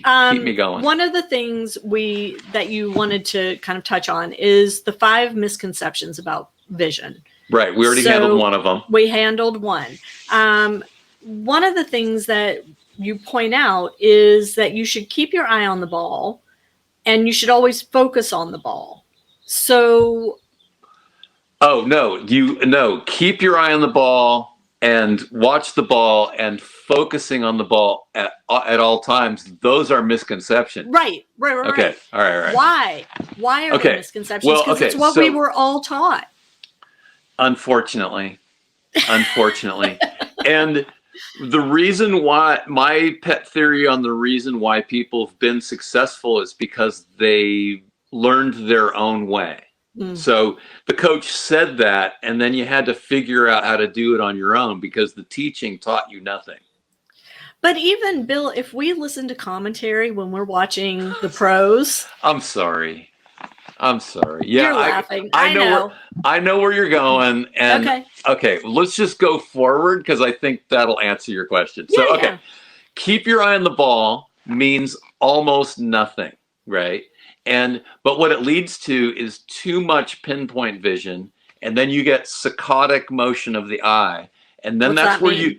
Keep me going. One of the things that you wanted to kind of touch on is the 5 misconceptions about vision. Right. We already handled one of them. We handled one. One of the things that you point out is that you should keep your eye on the ball and you should always focus on the ball. So. Oh, no, keep your eye on the ball and watch the ball and focusing on the ball at all times. Those are misconceptions. Right. Okay. All right. Why are they misconceptions? Well, because it's what we were all taught. Unfortunately. And the reason why, my pet theory on the reason why people have been successful is because they learned their own way. So the coach said that, and then you had to figure out how to do it on your own because the teaching taught you nothing. But even, Bill, if we listen to commentary when we're watching the pros. I'm sorry. Yeah, you're laughing. I know. I know where you're going. And okay, let's just go forward because I think that'll answer your question. Yeah. Keep your eye on the ball means almost nothing, right? But what it leads to is too much pinpoint vision, and then you get saccadic motion of the eye, and then that's where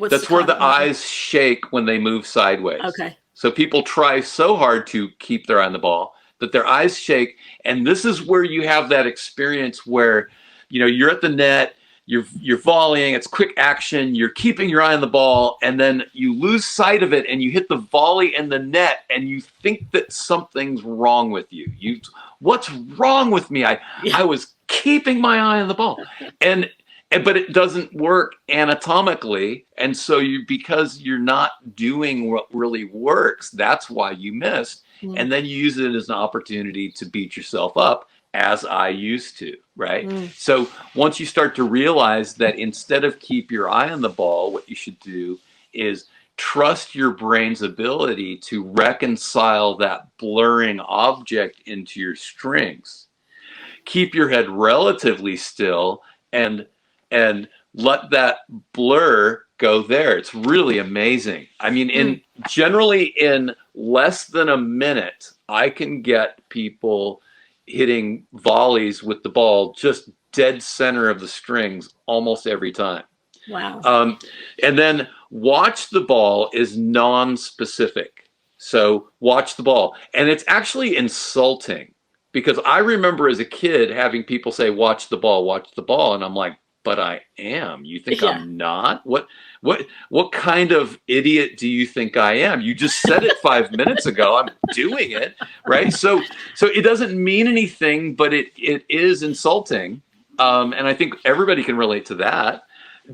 that's where the eyes shake when they move sideways. Okay. So people try so hard to keep their eye on the ball that their eyes shake, and this is where you have that experience where, you're at the net, you're volleying, it's quick action, you're keeping your eye on the ball, and then you lose sight of it and you hit the volley in the net and you think that something's wrong with you. What's wrong with me? I was keeping my eye on the ball. But it doesn't work anatomically, and so because you're not doing what really works, that's why you missed. And then you use it as an opportunity to beat yourself up, as I used to, right? So once you start to realize that instead of keep your eye on the ball, what you should do is trust your brain's ability to reconcile that blurring object into your strings. Keep your head relatively still and let that blur go there. It's really amazing. I mean, generally in less than a minute, I can get people hitting volleys with the ball just dead center of the strings almost every time. Wow. And then watch the ball is non-specific. So watch the ball. And it's actually insulting because I remember as a kid having people say, watch the ball. And I'm like, but I am. You think I'm not? What kind of idiot do you think I am? You just said it 5 minutes ago. I'm doing it, right? So it doesn't mean anything, but it is insulting, and I think everybody can relate to that.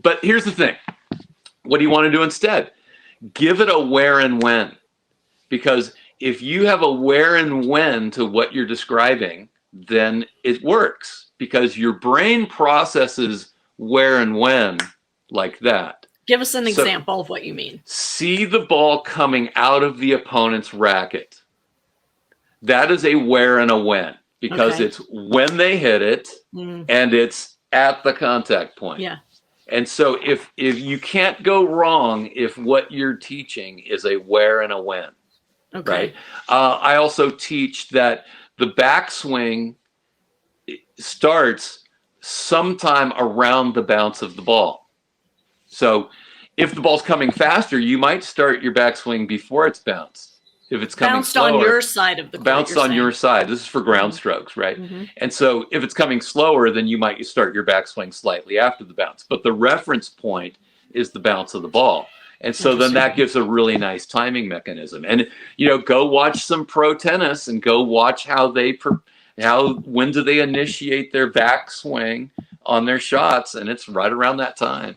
But here's the thing: what do you want to do instead? Give it a where and when, because if you have a where and when to what you're describing, then it works because your brain processes where and when like that. Give us an example of what you mean. See the ball coming out of the opponent's racket. That is a where and a when because it's when they hit it and it's at the contact point. Yeah. And so if you can't go wrong if what you're teaching is a where and a when. Okay. Right? I also teach that the backswing starts sometime around the bounce of the ball. So if the ball's coming faster, you might start your backswing before it's bounced. If it's coming slower, on your side of the court, bounced on your side. This is for ground strokes, right? And so if it's coming slower, then you might start your backswing slightly after the bounce. But the reference point is the bounce of the ball. And so then that gives a really nice timing mechanism. And, go watch some pro tennis and go watch when do they initiate their backswing on their shots, and it's right around that time.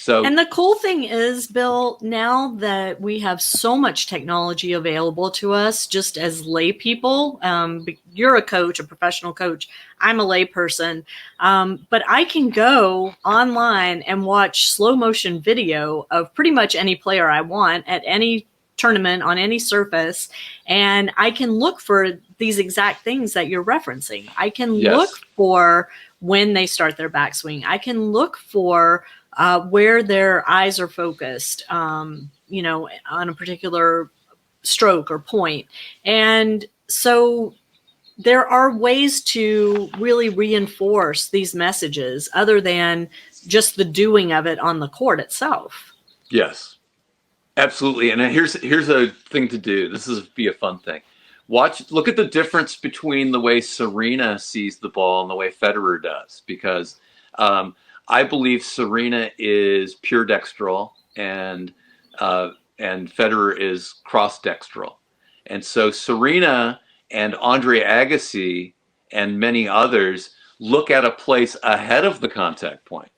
And the cool thing is, Bill, now that we have so much technology available to us, just as lay people, you're a coach, a professional coach. I'm a lay person, but I can go online and watch slow motion video of pretty much any player I want at any tournament on any surface, and I can look for these exact things that you're referencing. I can look for when they start their backswing. I can look for where their eyes are focused, on a particular stroke or point. And so there are ways to really reinforce these messages other than just the doing of it on the court itself. Yes, absolutely. And here's a thing to do. This is be a fun thing. Look at the difference between the way Serena sees the ball and the way Federer does, because I believe Serena is pure dextral and Federer is cross dextral. And so Serena and Andre Agassi and many others look at a place ahead of the contact point.